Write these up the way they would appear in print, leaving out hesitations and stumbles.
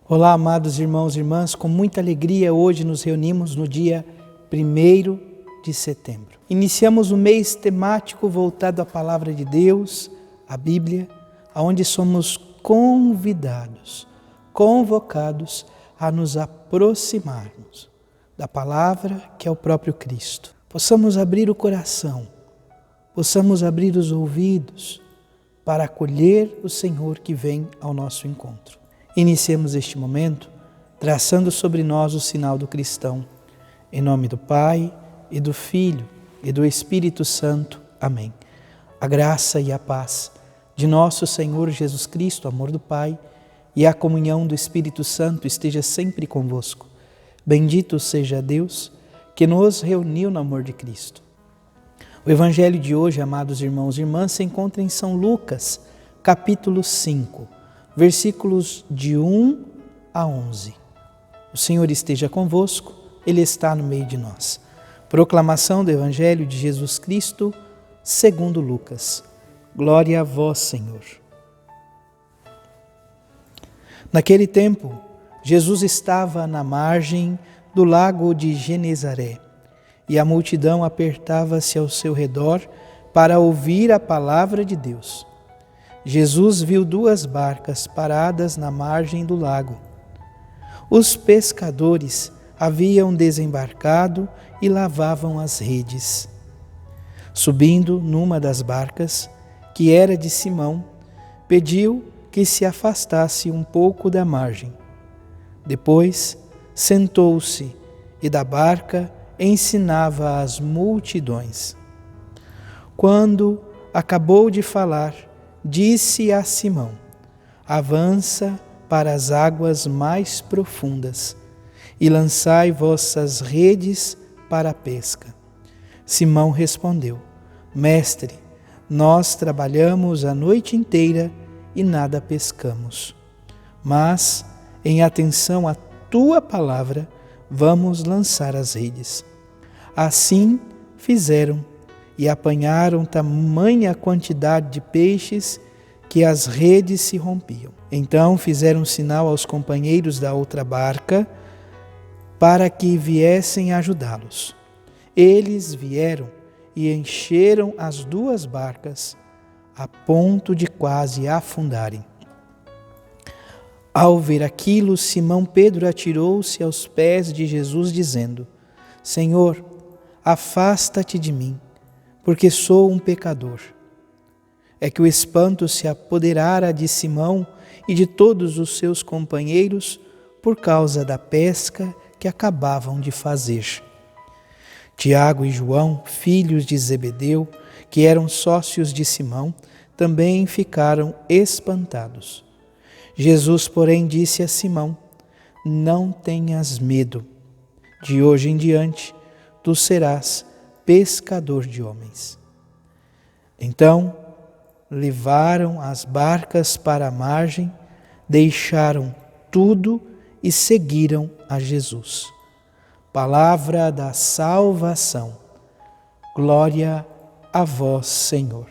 Olá, amados irmãos e irmãs, com muita alegria hoje nos reunimos no dia 1º de setembro. Iniciamos um mês temático voltado à Palavra de Deus, a Bíblia, onde somos convidados, convocados a nos aproximarmos da Palavra que é o próprio Cristo. Possamos abrir o coração, possamos abrir os ouvidos para acolher o Senhor que vem ao nosso encontro. Iniciemos este momento traçando sobre nós o sinal do cristão. Em nome do Pai, e do Filho, e do Espírito Santo. Amém. A graça e a paz de nosso Senhor Jesus Cristo, amor do Pai, e a comunhão do Espírito Santo esteja sempre convosco. Bendito seja Deus que nos reuniu no amor de Cristo. O Evangelho de hoje, amados irmãos e irmãs, se encontra em São Lucas, capítulo 5. Versículos de 1 a 11. O Senhor esteja convosco, Ele está no meio de nós. Proclamação do Evangelho de Jesus Cristo, segundo Lucas. Glória a vós, Senhor. Naquele tempo, Jesus estava na margem do lago de Genezaré, e a multidão apertava-se ao seu redor para ouvir a palavra de Deus. Jesus viu 2 barcas paradas na margem do lago. Os pescadores haviam desembarcado e lavavam as redes. Subindo numa das barcas, que era de Simão, pediu que se afastasse um pouco da margem. Depois, sentou-se e da barca ensinava as multidões. Quando acabou de falar, disse a Simão: avança para as águas mais profundas e lançai vossas redes para a pesca. Simão respondeu: Mestre, nós trabalhamos a noite inteira e nada pescamos. Mas, em atenção à tua palavra, vamos lançar as redes. Assim fizeram e apanharam tamanha quantidade de peixes que as redes se rompiam. Então fizeram sinal aos companheiros da outra barca para que viessem ajudá-los. Eles vieram e encheram as 2 barcas a ponto de quase afundarem. Ao ver aquilo, Simão Pedro atirou-se aos pés de Jesus, dizendo: Senhor, afasta-te de mim, porque sou um pecador. É que o espanto se apoderara de Simão e de todos os seus companheiros por causa da pesca que acabavam de fazer. Tiago e João, filhos de Zebedeu, que eram sócios de Simão, também ficaram espantados. Jesus, porém, disse a Simão: não tenhas medo. De hoje em diante, tu serás pescador de homens. Então, levaram as barcas para a margem, deixaram tudo e seguiram a Jesus. Palavra da salvação. Glória a vós, Senhor.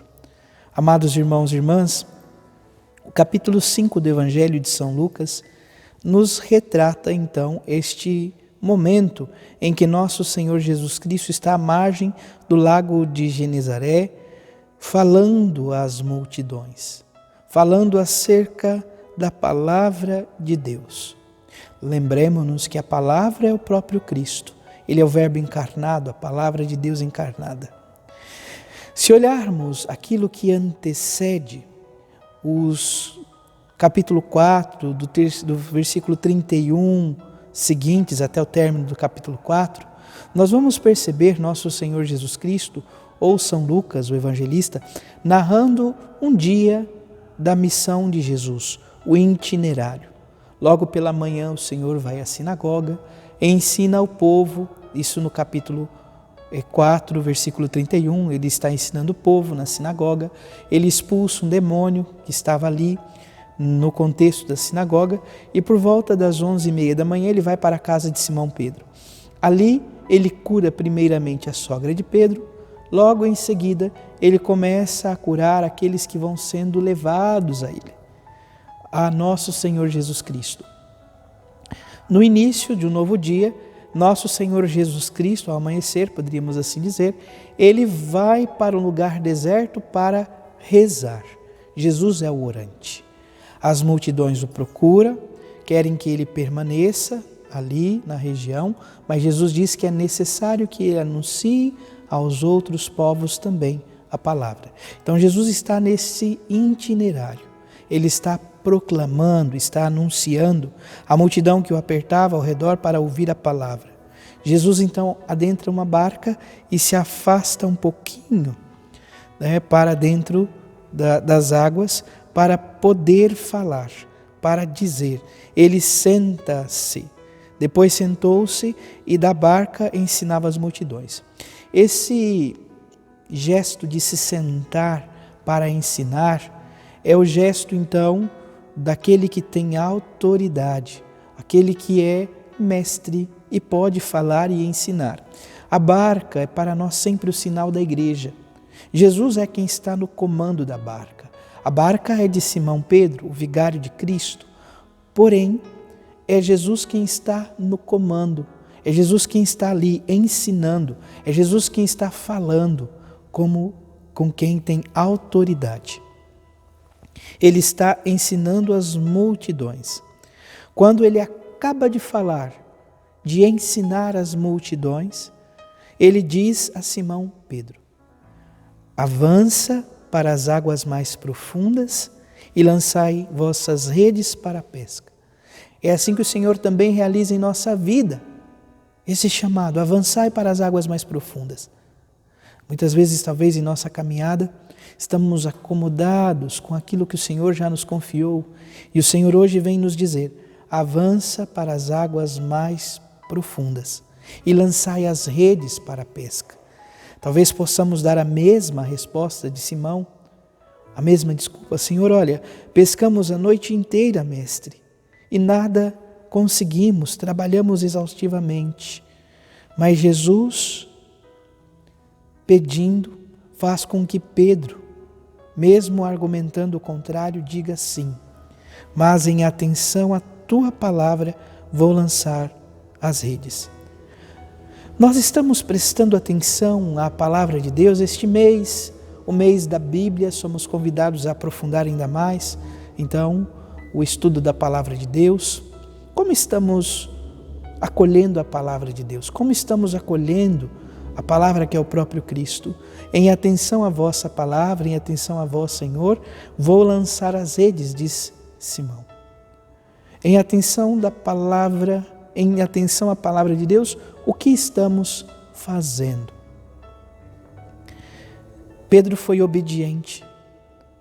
Amados irmãos e irmãs, o capítulo 5 do Evangelho de São Lucas nos retrata então este momento em que nosso Senhor Jesus Cristo está à margem do lago de Genezaré, falando às multidões, falando acerca da palavra de Deus. Lembremos-nos que a palavra é o próprio Cristo, Ele é o Verbo encarnado, a palavra de Deus encarnada. Se olharmos aquilo que antecede os capítulo 4, do versículo 31 seguintes até o término do capítulo 4, nós vamos perceber nosso Senhor Jesus Cristo, ou São Lucas, o evangelista, narrando um dia da missão de Jesus, o itinerário. Logo pela manhã o Senhor vai à sinagoga, ensina ao povo, isso no capítulo 4, versículo 31, ele está ensinando o povo na sinagoga, ele expulsa um demônio que estava ali no contexto da sinagoga e por volta das 11h30 da manhã ele vai para a casa de Simão Pedro. Ali ele cura primeiramente a sogra de Pedro, logo em seguida ele começa a curar aqueles que vão sendo levados a ele, a nosso Senhor Jesus Cristo. No início de um novo dia, nosso Senhor Jesus Cristo, ao amanhecer, poderíamos assim dizer, ele vai para um lugar deserto para rezar. Jesus é o orante. As multidões o procuram, querem que ele permaneça ali na região, mas Jesus diz que é necessário que ele anuncie aos outros povos também a palavra. Então Jesus está nesse itinerário, ele está proclamando, está anunciando a multidão que o apertava ao redor para ouvir a palavra. Jesus então adentra uma barca e se afasta um pouquinho, para dentro das águas para poder falar, para dizer. Ele senta-se. Depois sentou-se e da barca ensinava as multidões. Esse gesto de se sentar para ensinar é o gesto então daquele que tem autoridade, aquele que é mestre e pode falar e ensinar. A barca é para nós sempre o sinal da igreja. Jesus é quem está no comando da barca. A barca é de Simão Pedro, o vigário de Cristo. Porém, é Jesus quem está no comando. É Jesus quem está ali ensinando. É Jesus quem está falando com quem tem autoridade. Ele está ensinando as multidões. Quando ele acaba de falar, de ensinar as multidões, ele diz a Simão Pedro: avança para as águas mais profundas e lançai vossas redes para a pesca. É assim que o Senhor também realiza em nossa vida esse chamado: avançai para as águas mais profundas. Muitas vezes, talvez em nossa caminhada, estamos acomodados com aquilo que o Senhor já nos confiou e o Senhor hoje vem nos dizer: avança para as águas mais profundas e lançai as redes para a pesca. Talvez possamos dar a mesma resposta de Simão, a mesma desculpa: Senhor, olha, pescamos a noite inteira, mestre, e nada conseguimos, trabalhamos exaustivamente. Mas Jesus, pedindo, faz com que Pedro, mesmo argumentando o contrário, diga sim. Mas em atenção à tua palavra, vou lançar as redes. Nós estamos prestando atenção à palavra de Deus este mês, o mês da Bíblia, somos convidados a aprofundar ainda mais, então, o estudo da palavra de Deus. Como estamos acolhendo a palavra de Deus? Como estamos acolhendo a palavra que é o próprio Cristo? Em atenção à vossa palavra, em atenção a vós, Senhor, vou lançar as redes, diz Simão. Em atenção da palavra, em atenção à palavra de Deus, o que estamos fazendo? Pedro foi obediente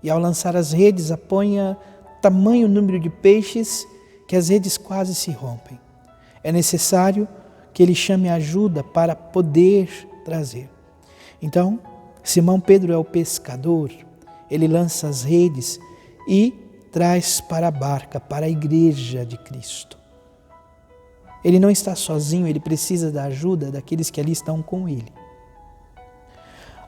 e ao lançar as redes apanha tamanho número de peixes que as redes quase se rompem. É necessário que ele chame ajuda para poder trazer. Então, Simão Pedro é o pescador, ele lança as redes e traz para a barca, para a igreja de Cristo. Ele não está sozinho, ele precisa da ajuda daqueles que ali estão com ele.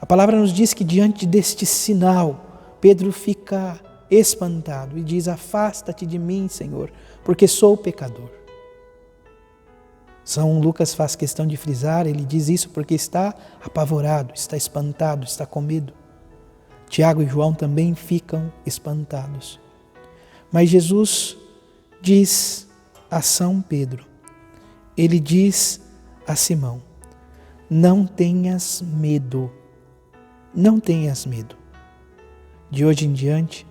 A palavra nos diz que diante deste sinal, Pedro fica espantado e diz: afasta-te de mim, Senhor, porque sou pecador. São Lucas faz questão de frisar, ele diz isso porque está apavorado, está espantado, está com medo. Tiago e João também ficam espantados. Mas Jesus diz a São Pedro, ele diz a Simão: não tenhas medo, não tenhas medo. De hoje em diante,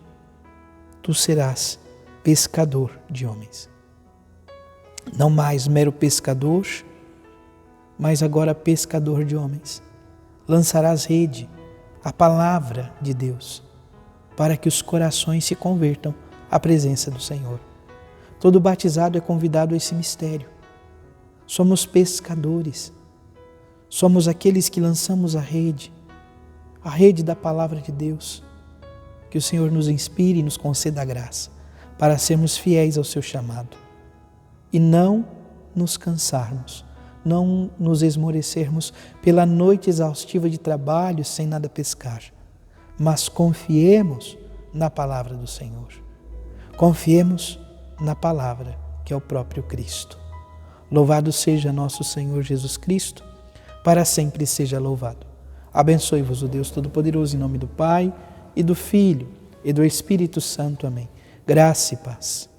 tu serás pescador de homens. Não mais mero pescador, mas agora pescador de homens. Lançarás rede, a palavra de Deus, para que os corações se convertam à presença do Senhor. Todo batizado é convidado a esse mistério. Somos pescadores, somos aqueles que lançamos a rede da palavra de Deus. Que o Senhor nos inspire e nos conceda a graça para sermos fiéis ao seu chamado e não nos cansarmos, não nos esmorecermos pela noite exaustiva de trabalho sem nada pescar, mas confiemos na palavra do Senhor. Confiemos na palavra que é o próprio Cristo. Louvado seja nosso Senhor Jesus Cristo, para sempre seja louvado. Abençoe-vos o Deus Todo-Poderoso, em nome do Pai, e do Filho, e do Espírito Santo. Amém. Graça e paz.